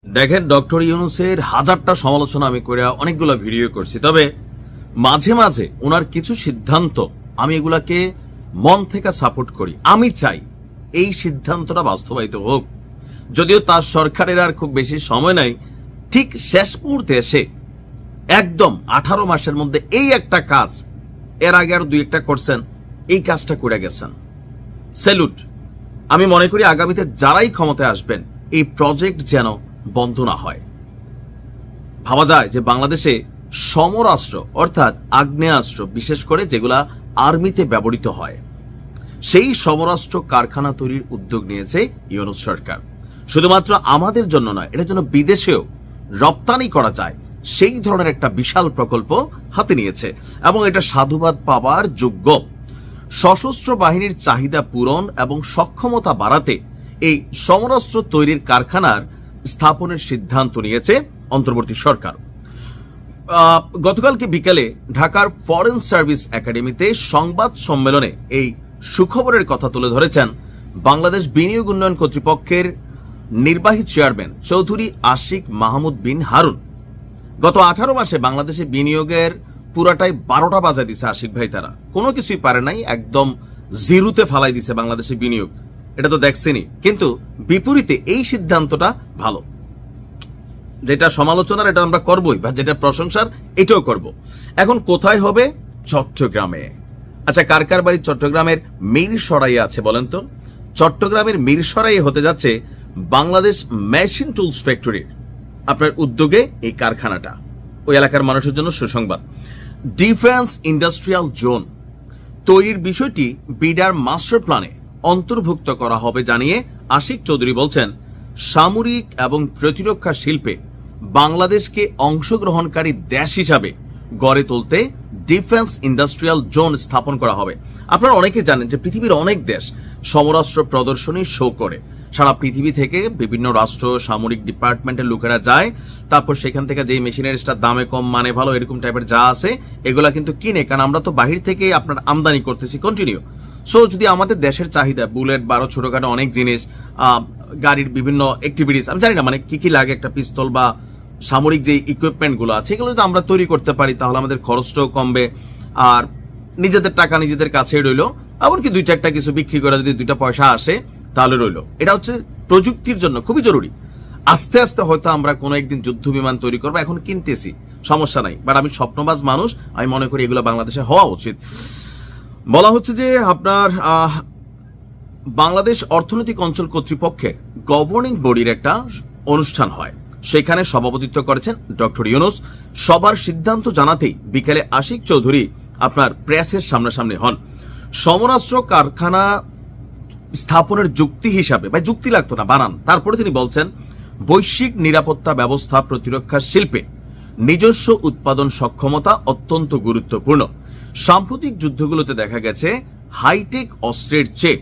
দেখেন, ডক্টর ইউনূসের হাজারটা সমালোচনা আমি করে অনেকগুলো ভিডিও করছি, তবে মাঝে মাঝে ওনার কিছু সিদ্ধান্ত আমি এগুলাকে মন থেকে সাপোর্ট করি। আমি চাই এই সিদ্ধান্তটা বাস্তবায়িত হোক, যদিও তার সরকারের আর খুব বেশি সময় নাই। ঠিক শেষ মুহূর্তে এসে একদম 18 মাসের মধ্যে এই একটা কাজ, এর আগে আর দুই একটা করছেন, এই কাজটা করে গেছেন। স্যালুট। আমি মনে করি আগামীতে যারাই ক্ষমতায় আসবেন এই প্রজেক্ট যেন বন্ধ না হয়। ভাবা যায় যে বাংলাদেশে সমরাস্ত্র অর্থাৎ আগ্নেয়াস্ত্র, বিশেষ করে যেগুলা আর্মিতে ব্যবহৃত হয়, সেই সমরাস্ত্র কারখানা তৈরির উদ্যোগ নিয়েছে ইউনূস সরকার। শুধুমাত্র আমাদের জন্য নয়, এটার জন্য বিদেশেও রপ্তানি করা যায় সেই ধরনের একটা বিশাল প্রকল্প হাতে নিয়েছে এবং এটা সাধুবাদ পাওয়ার যোগ্য। সশস্ত্র বাহিনীর চাহিদা পূরণ এবং সক্ষমতা বাড়াতে এই সমরাস্ত্র তৈরির কারখানার স্থাপনের সিদ্ধান্ত নিয়েছে অন্তর্বর্তী সরকার। গতকালকে বিকেলে ঢাকার ফরেন সার্ভিস একাডেমিতে সংবাদ সম্মেলনে এই সুখবরের কথা তুলে ধরেছেন বাংলাদেশ বিনিয়োগ উন্নয়ন কর্তৃপক্ষের নির্বাহী চেয়ারম্যান চৌধুরী আশিক মাহমুদ বিন হারুন। গত 18 মাসে বাংলাদেশে বিনিয়োগের পুরাটাই 12টা বাজায় দিছে আশিক ভাই। তারা কোনো কিছুই পারে নাই, একদম জিরোতে ফালাই দিছে বাংলাদেশে বিনিয়োগ। এটা তো দেখছেনই। কিন্তু বিপরীতে এই সিদ্ধান্তটা ভালো, যেটা সমালোচনার এটা আমরা করবই, বা যেটা প্রশংসার এটাও করব। এখন কোথায় হবে? চট্টগ্রামে। আচ্ছা, কার কার বাড়ি চট্টগ্রামের মিরসরাইয়ে আছে বলেন তো? চট্টগ্রামের মিরসরাইয়ে হতে যাচ্ছে বাংলাদেশ মেশিন টুলস ফ্যাক্টরির আপনার উদ্যোগে এই কারখানাটা। ওই এলাকার মানুষের জন্য সুসংবাদ। ডিফেন্স ইন্ডাস্ট্রিয়াল জোন তৈরির বিষয়টি বিডার মাস্টার প্ল্যানে অন্তর্ভুক্ত করা হবে জানিয়ে আশিক চৌধুরী বলছেন, সামরিক এবং প্রতিরক্ষা শিল্পে বাংলাদেশকে অংশগ্রহণকারী দেশ হিসাবে গড়ে তুলতে ডিফেন্স ইন্ডাস্ট্রিয়াল জোন স্থাপন করা হবে। আপনারা অনেকে জানেন যে পৃথিবীর অনেক দেশ সমরাস্ত্র প্রদর্শনী শো করে। সারা পৃথিবী থেকে বিভিন্ন রাষ্ট্র সামরিক ডিপার্টমেন্টের লোকেরা যায়, তারপর সেখান থেকে যে মেশিনারিজটার দামে কম মানে ভালো এরকম টাইপের যা আছে এগুলা কিন্তু কিনে, কারণ আমরা তো বাহির থেকে আপনার আমদানি করতেছি কন্টিনিউ। সো যদি আমাদের দেশের চাহিদা, বুলেট, 12 ছোটখাটো অনেক জিনিস, গাড়ির বিভিন্ন অ্যাক্টিভিটিস, আমি জানি না মানে কি কি লাগে, একটা পিস্তল বা সামরিক যে ইকুইপমেন্ট গুলো আছে এগুলো যদি আমরা তৈরি করতে পারি তাহলে আমাদের খরচটাও কমবে, আর নিজেদের টাকা নিজেদের কাছেই রইলো। এমনকি 2-4টা কিছু বিক্রি করে যদি 2টা পয়সা আসে তাহলে রইলো। এটা হচ্ছে প্রযুক্তির জন্য খুবই জরুরি। আস্তে আস্তে হয়তো আমরা কোনো একদিন যুদ্ধ বিমান তৈরি করবো, এখন কিনতেছি, সমস্যা নাই। বাট আমি স্বপ্নবাজ মানুষ, আমি মনে করি এগুলো বাংলাদেশে হওয়া উচিত। বলা হচ্ছে যে আপনার বাংলাদেশ অর্থনৈতিক অঞ্চল কর্তৃপক্ষের গভর্নিং বডির একটা অনুষ্ঠান হয়, সেখানে সভাপতিত্ব করেছেন ডক্টর ইউনূস। সবার সিদ্ধান্ত জানাতেই বিকেলে আশিক চৌধুরী আপনার প্রেসের সামনাসামনি হন। সমরাস্ত্র কারখানা স্থাপনের যুক্তি হিসাবে, বা যুক্তি লাগতো না, বানান। তারপরে তিনি বলছেন, বৈশ্বিক নিরাপত্তা ব্যবস্থা প্রতিরক্ষা শিল্পে নিজস্ব উৎপাদন সক্ষমতা অত্যন্ত গুরুত্বপূর্ণ। সাম্প্রতিক যুদ্ধগুলোতে দেখা গেছে হাইটেক অস্ত্রের চেয়ে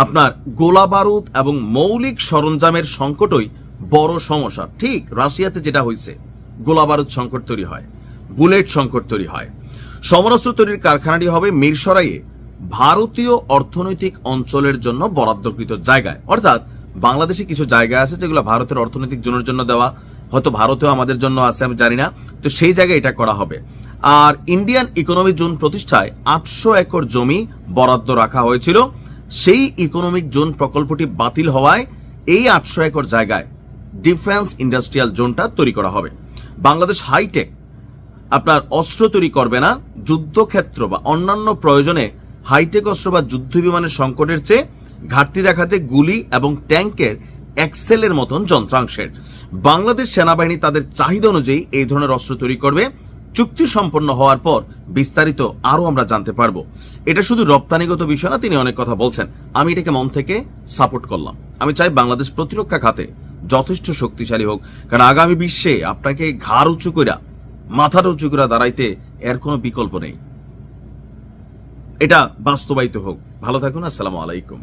আপনার গোলা বারুদ এবং মৌলিক সরঞ্জামের সংকটই বড় সমস্যা। ঠিক রাশিয়াতে যেটা হয়েছে, গোলা বারুদ সংকট তৈরি হয়, বুলেট সংকট তৈরি হয়। সমরাস্ত্র তৈরির কারখানাটি হবে মিরসরাইয়ে ভারতীয় অর্থনৈতিক অঞ্চলের জন্য বরাদ্দকৃত জায়গায়। অর্থাৎ বাংলাদেশে কিছু জায়গা আছে যেগুলো ভারতের অর্থনৈতিক জোনের জন্য দেওয়া, হয়তো ভারতেও আমাদের জন্য আছে, আমি জানি না। তো সেই জায়গায় এটা করা হবে। আর ইন্ডিয়ান ইকোনমিক জোন প্রতিষ্ঠায় 800 একর জমি বরাদ্দ রাখা হয়েছিল। সেই ইকোনমিক জোন প্রকল্পটি বাতিল হওয়ায় এই 800 একর জায়গায় ডিফেন্স ইন্ডাস্ট্রিয়াল জোনটা তৈরি করা হবে। বাংলাদেশ হাইটেক আপনার অস্ত্র তৈরি করবে না, যুদ্ধক্ষেত্র বা অন্যান্য প্রয়োজনে হাইটেক অস্ত্র বা যুদ্ধ বিমানের সংকটের চেয়ে ঘাটতি দেখা যায় গুলি এবং ট্যাঙ্কের এক্সেলের মতন যন্ত্রাংশের। বাংলাদেশ সেনাবাহিনী তাদের চাহিদা অনুযায়ী এই ধরনের অস্ত্র তৈরি করবে। চুক্তি সম্পন্ন হওয়ার পর বিস্তারিত আরো আমরা জানতে পারবো। এটা শুধু রপ্তানিগত বিষয় না, তিনি অনেক কথা বলছেন, আমি এটাকে মন থেকে সাপোর্ট করলাম। আমি চাই বাংলাদেশ প্রতিরক্ষা খাতে যথেষ্ট শক্তিশালী হোক, কারণ আগামী বিশ্বে আপনাকে ঘাড় উঁচু কইরা, মাথাটা উঁচু করে দাঁড়াইতে এর কোনো বিকল্প নেই। এটা বাস্তবায়িত হোক। ভালো থাকুন। আসসালামু আলাইকুম।